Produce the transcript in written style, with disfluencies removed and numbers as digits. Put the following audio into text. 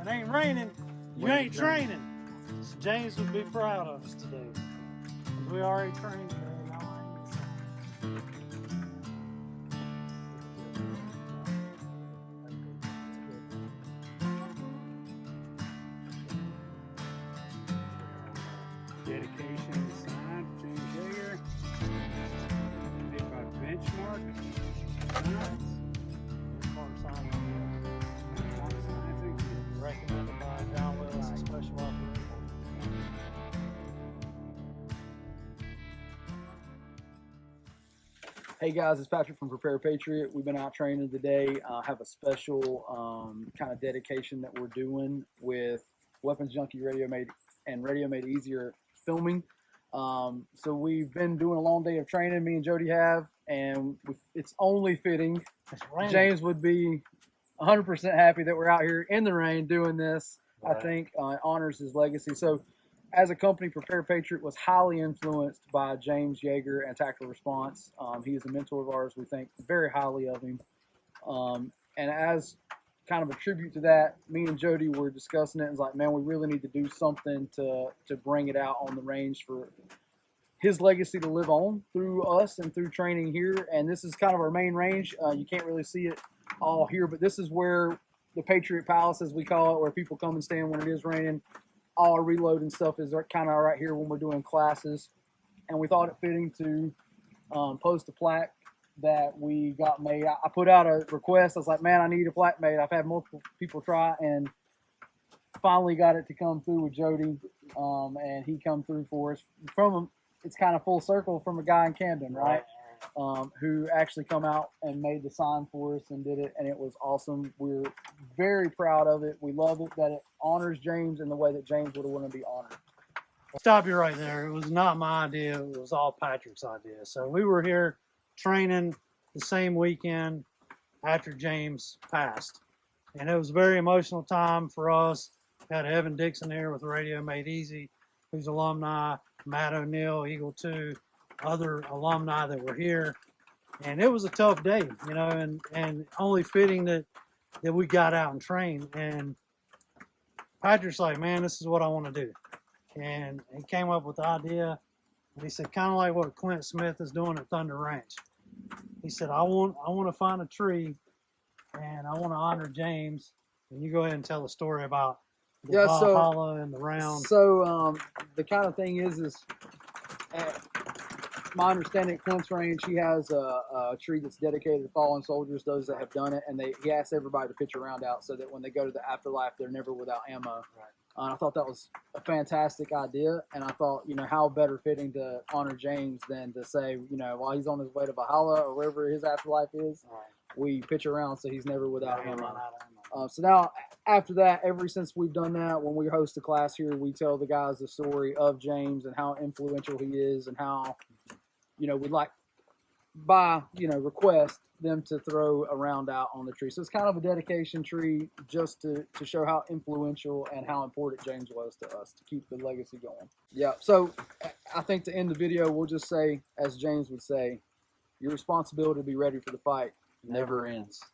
If it ain't raining, you ain't training. So James would be proud of us today. We already trained today. Dedication sign for James Yeager. Made by Benchmark. Recommended by John Will as a special operator. Hey guys, it's Patrick from Patriot. We've been out training today. Have a special kind of dedication that we're doing with Weapons Junkie Radio Made and Radio Made Easier filming. So we've been doing a long day of training, me and Jody have, and it's only fitting. James would be 100% happy that we're out here in the rain doing this. Right. I think honors his legacy. So as a company, Prepare Patriot was highly influenced by James Yeager and Tactical Response. He is a mentor of ours. We think very highly of him. And as kind of a tribute to that, me and Jody were discussing it and was like, man, we really need to do something to bring it out on the range for his legacy to live on through us and through training here. And this is kind of our main range. You can't really see it all here, but this is where the Patriot Palace, as we call it, where people come and stand when it is raining. All our reload and stuff is kind of right here when we're doing classes. And we thought it fitting to post a plaque that we got made. I put out a request. I was like, man, I need a plaque made. I've had multiple people try and finally got it to come through with Jody. And he come through for us. It's kind of full circle from a guy in Camden, right? Who actually come out and made the sign for us and did it, and it was awesome. We're very proud of it. We love it that it honors James in the way that James would want to be honored. Stop you right there. It was not my idea. It was all Patrick's idea. So we were here training the same weekend after James passed, and it was a very emotional time for us. We had Evan Dixon here with Radio Made Easy, who's alumni, Matt O'Neill, Eagle 2, other alumni that were here, and it was a tough day, you know, and only fitting that we got out and trained. And Patrick's like, man, this is what I want to do, and he came up with the idea. And he said, kind of like what Clint Smith is doing at Thunder Ranch. He said, I want to find a tree, and I want to honor James. And you go ahead and tell the story about the Valhalla and the round. So the kind of thing is my understanding at Clint's Range, he has a tree that's dedicated to fallen soldiers, those that have done it, and he asks everybody to pitch a round out so that when they go to the afterlife, they're never without ammo. Right. I thought that was a fantastic idea, and I thought, you know, how better fitting to honor James than to say, you know, while he's on his way to Valhalla or wherever his afterlife is, right, we pitch around so he's never without ammo. So now, after that, since we've done that, when we host a class here, we tell the guys the story of James and how influential he is and how, you know, we'd like, by, you know, request them to throw a round out on the tree. So it's kind of a dedication tree just to show how influential and how important James was to us to keep the legacy going. Yeah, so I think to end the video, we'll just say, as James would say, your responsibility to be ready for the fight never ends.